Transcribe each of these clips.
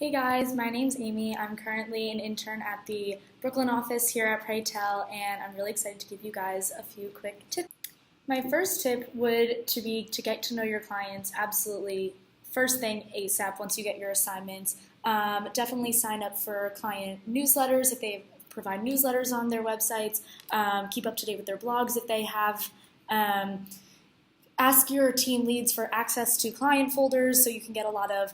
Hey guys, my name's Amy. I'm currently an intern at the Brooklyn office here at Praytell, and I'm really excited to give you guys a few quick tips. My first tip would to be to get to know your clients absolutely first thing ASAP once you get your assignments. Definitely sign up for client newsletters if they provide newsletters on their websites. Keep up to date with their blogs if they have. Ask your team leads for access to client folders so you can get a lot of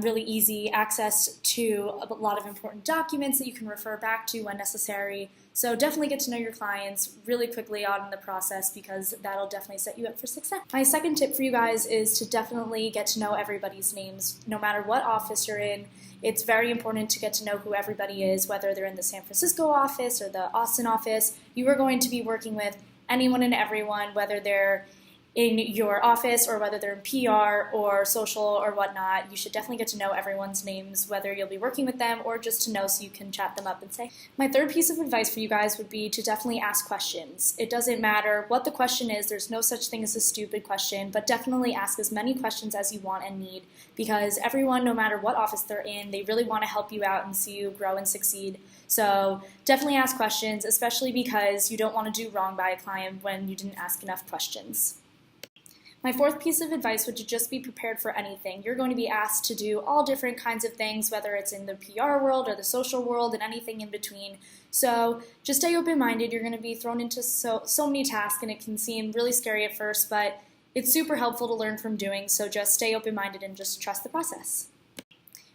really easy access to a lot of important documents that you can refer back to when necessary. So definitely get to know your clients really quickly on in the process because that'll definitely set you up for success. My second tip for you guys is to definitely get to know everybody's names. No matter what office you're in, it's very important to get to know who everybody is, whether they're in the San Francisco office or the Austin office. You are going to be working with anyone and everyone, whether they're in your office or whether they're in PR or social or whatnot. You should definitely get to know everyone's names, whether you'll be working with them or just to know so you can chat them up and say. My third piece of advice for you guys would be to definitely ask questions. It doesn't matter what the question is, there's no such thing as a stupid question, but definitely ask as many questions as you want and need because everyone, no matter what office they're in, they really want to help you out and see you grow and succeed. So definitely ask questions, especially because you don't want to do wrong by a client when you didn't ask enough questions. My fourth piece of advice would just be prepared for anything. You're going to be asked to do all different kinds of things, whether it's in the PR world or the social world and anything in between. So just stay open-minded. You're going to be thrown into so many tasks, and it can seem really scary at first, but it's super helpful to learn from doing, so just stay open-minded and just trust the process.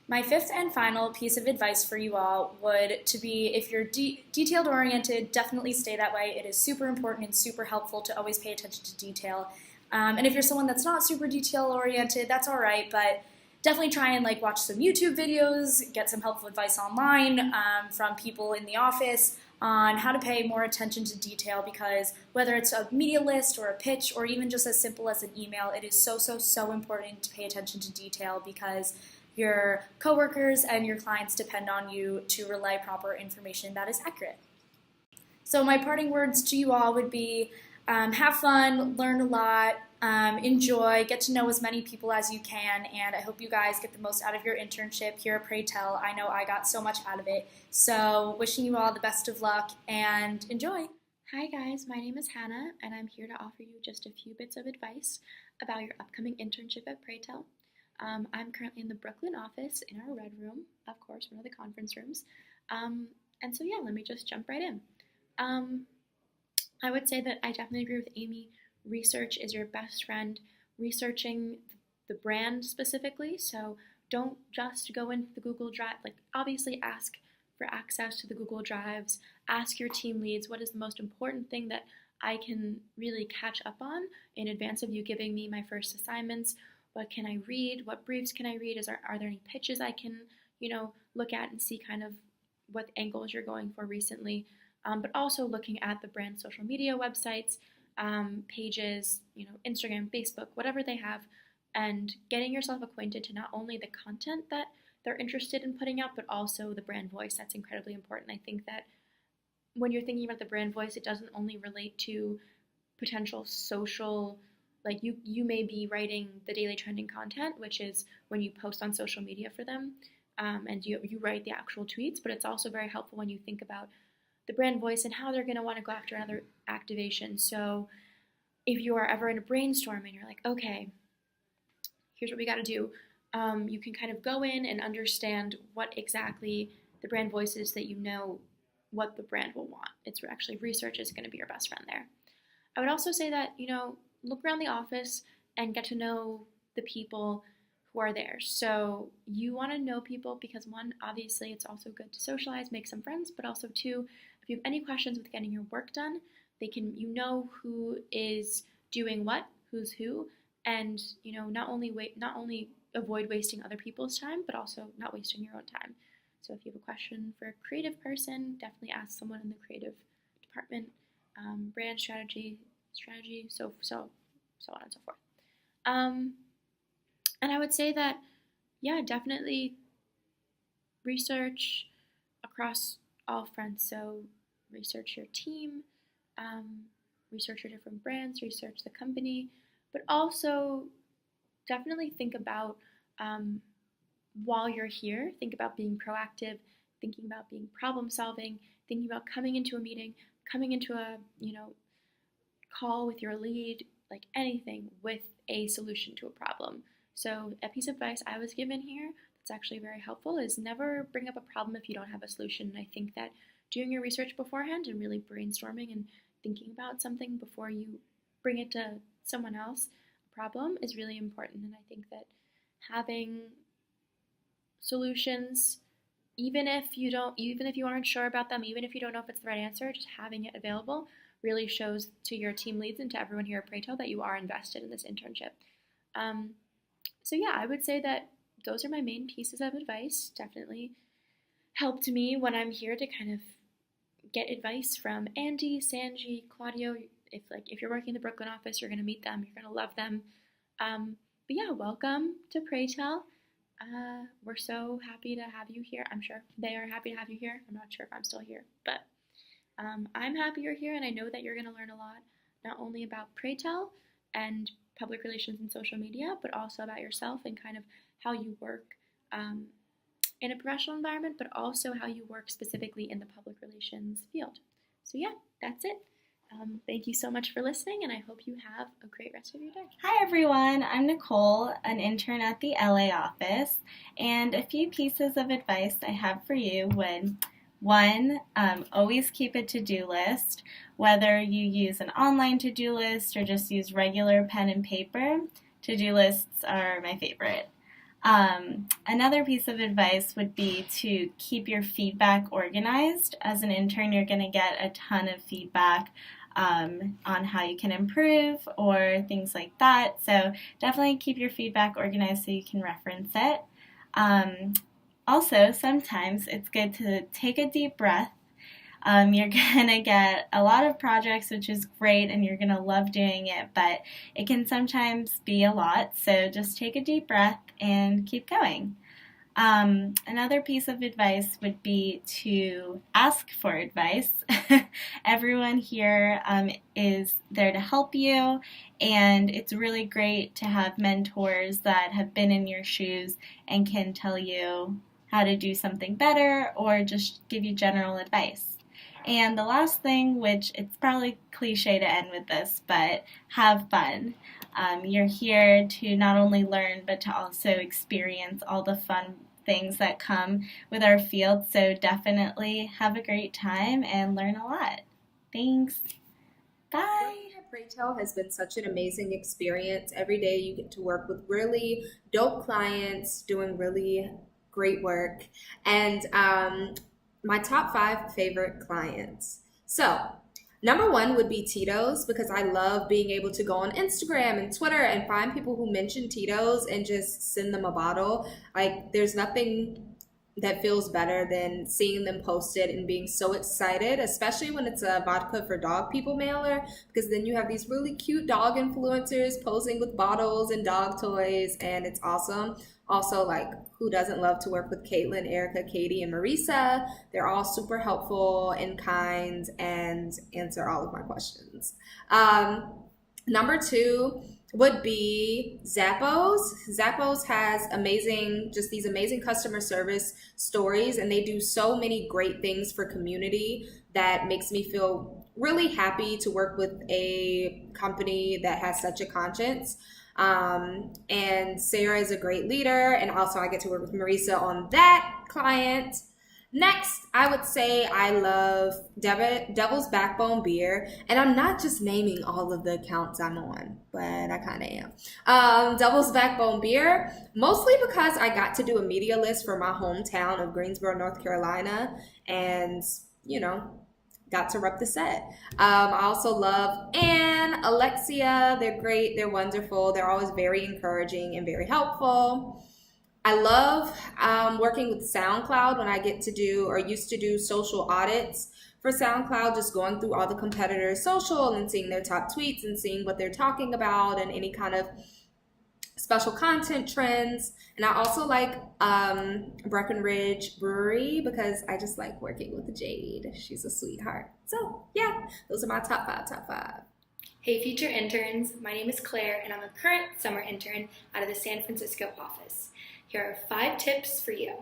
My fifth and final piece of advice for you all would to be if you're detailed oriented, definitely stay that way. It is super important and super helpful to always pay attention to detail. And if you're someone that's not super detail oriented, that's all right, but definitely try and watch some YouTube videos, get some helpful advice online from people in the office on how to pay more attention to detail because whether it's a media list or a pitch or even just as simple as an email, it is so important to pay attention to detail because your coworkers and your clients depend on you to relay proper information that is accurate. So my parting words to you all would be have fun, learn a lot, enjoy, get to know as many people as you can, and I hope you guys get the most out of your internship here at Praytell. I know I got so much out of it, so wishing you all the best of luck and enjoy. Hi guys, my name is Hannah and I'm here to offer you just a few bits of advice about your upcoming internship at Praytell. I'm currently in the Brooklyn office in our red room, of course, one of the conference rooms. And so yeah, let me just jump right in. I would say that I definitely agree with Amy. Research is your best friend. Researching the brand specifically, so don't just go into the Google Drive. Obviously ask for access to the Google Drives. Ask your team leads, what is the most important thing that I can really catch up on in advance of you giving me my first assignments? What can I read? What briefs can I read? Are there any pitches I can, look at and see kind of what angles you're going for recently? But also looking at the brand social media websites, pages, Instagram, Facebook, whatever they have, and getting yourself acquainted to not only the content that they're interested in putting out, but also the brand voice. That's incredibly important. I think that when you're thinking about the brand voice, it doesn't only relate to potential social, you may be writing the daily trending content, which is when you post on social media for them, and you write the actual tweets, but it's also very helpful when you think about the brand voice and how they're going to want to go after another activation. So if you are ever in a brainstorm and you're like, okay, here's what we got to do, you can kind of go in and understand what exactly the brand voice is that what the brand will want. It's actually research is going to be your best friend there. I would also say that, look around the office and get to know the people who are there. So you want to know people because one, obviously it's also good to socialize, make some friends, but also two, if you have any questions with getting your work done, who is doing what, who's who, and not only avoid wasting other people's time, but also not wasting your own time. So if you have a question for a creative person, definitely ask someone in the creative department, brand strategy, so on and so forth. And I would say that, yeah, definitely research across all fronts. So research your team, research your different brands, research the company, but also definitely think about while you're here, think about being proactive, thinking about being problem solving, thinking about coming into a meeting, coming into a, call with your lead, like anything with a solution to a problem. So a piece of advice I was given here that's actually very helpful is never bring up a problem if you don't have a solution. And I think that doing your research beforehand and really brainstorming and thinking about something before you bring it to someone else, a problem, is really important. And I think that having solutions, even if you aren't sure about them, even if you don't know if it's the right answer, just having it available really shows to your team leads and to everyone here at Praytell that you are invested in this internship. So yeah, I would say that those are my main pieces of advice. Definitely helped me when I'm here to kind of get advice from Andy, Sanji, Claudio. If you're working in the Brooklyn office, you're gonna meet them. You're gonna love them. But yeah, welcome to Praytell. We're so happy to have you here. I'm sure they are happy to have you here. I'm not sure if I'm still here, but I'm happy you're here, and I know that you're going to learn a lot, not only about Praytell and public relations and social media, but also about yourself and kind of how you work in a professional environment, but also how you work specifically in the public relations field. So yeah, that's it. Thank you so much for listening, and I hope you have a great rest of your day. Hi everyone, I'm Nicole, an intern at the LA office, and a few pieces of advice I have for you would: one, always keep a to-do list, whether you use an online to-do list or just use regular pen and paper. To-do lists are my favorite. Another piece of advice would be to keep your feedback organized. As an intern, you're going to get a ton of feedback on how you can improve or things like that. So definitely keep your feedback organized so you can reference it. Also, sometimes it's good to take a deep breath. You're going to get a lot of projects, which is great, and you're going to love doing it, but it can sometimes be a lot. So just take a deep breath and keep going. Another piece of advice would be to ask for advice. Everyone here is there to help you, and it's really great to have mentors that have been in your shoes and can tell you how to do something better or just give you general advice. And the last thing, which it's probably cliche to end with this, but have fun. You're here to not only learn, but to also experience all the fun things that come with our field. So definitely have a great time and learn a lot. Thanks. Bye. Working at Praytell has been such an amazing experience. Every day you get to work with really dope clients doing really great work. And my top 5 favorite clients. So, number 1 would be Tito's, because I love being able to go on Instagram and Twitter and find people who mention Tito's and just send them a bottle. Like, there's nothing that feels better than seeing them post it and being so excited, especially when it's a vodka for dog people mailer, because then you have these really cute dog influencers posing with bottles and dog toys, and it's awesome. Also, like, who doesn't love to work with Caitlin, Erica, Katie, and Marisa? They're all super helpful and kind and answer all of my questions. Number 2 would be Zappos. Zappos has these amazing customer service stories, and they do so many great things for community that makes me feel really happy to work with a company that has such a conscience. And Sarah is a great leader, and also I get to work with Marisa on that client. Next, I would say I love Devil's Backbone Beer, and I'm not just naming all of the accounts I'm on, but I kind of am. Devil's Backbone Beer, mostly because I got to do a media list for my hometown of Greensboro, North Carolina, and, got to rep the set. I also love Anne, Alexia. They're great. They're wonderful. They're always very encouraging and very helpful. I love working with SoundCloud when I get to do or used to do social audits for SoundCloud, just going through all the competitors' social and seeing their top tweets and seeing what they're talking about and any kind of special content trends. And I also like Breckenridge Brewery because I just like working with Jade. She's a sweetheart. So yeah, those are my top five. Hey future interns, my name is Claire and I'm a current summer intern out of the San Francisco office. Here are 5 tips for you.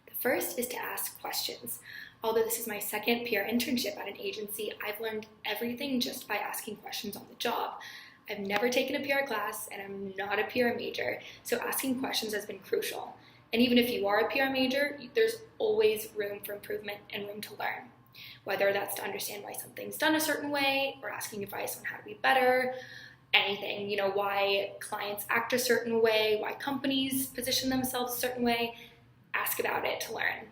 The first is to ask questions. Although this is my second PR internship at an agency, I've learned everything just by asking questions on the job. I've never taken a PR class and I'm not a PR major, so asking questions has been crucial. And even if you are a PR major, there's always room for improvement and room to learn. Whether that's to understand why something's done a certain way or asking advice on how to be better, anything, why clients act a certain way, why companies position themselves a certain way, ask about it to learn.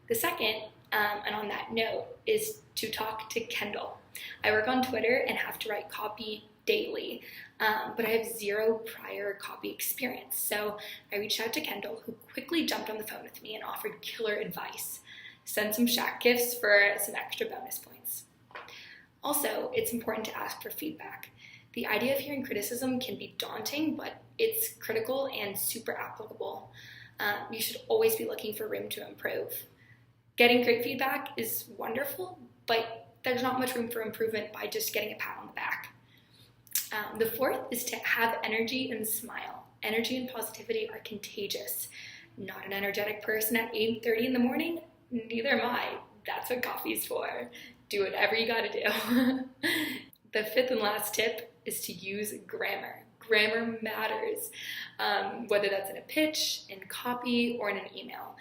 The second, and on that note, is to talk to Kendall. I work on Twitter and have to write copy daily, but I have 0 prior copy experience. So I reached out to Kendall, who quickly jumped on the phone with me and offered killer advice. Send some Shack gifts for some extra bonus points. Also, it's important to ask for feedback. The idea of hearing criticism can be daunting, but it's critical and super applicable. You should always be looking for room to improve. Getting great feedback is wonderful, but there's not much room for improvement by just getting a pat on the back. The fourth is to have energy and smile. Energy and positivity are contagious. Not an energetic person at 8:30 in the morning? Neither am I. That's what coffee's for. Do whatever you gotta do. The fifth and last tip is to use grammar. Grammar matters, whether that's in a pitch, in copy, or in an email.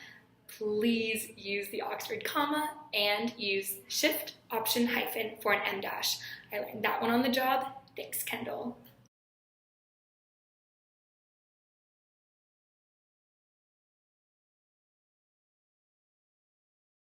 Please use the Oxford comma and use shift option hyphen for an M dash. I learned that one on the job. Thanks, Kendall.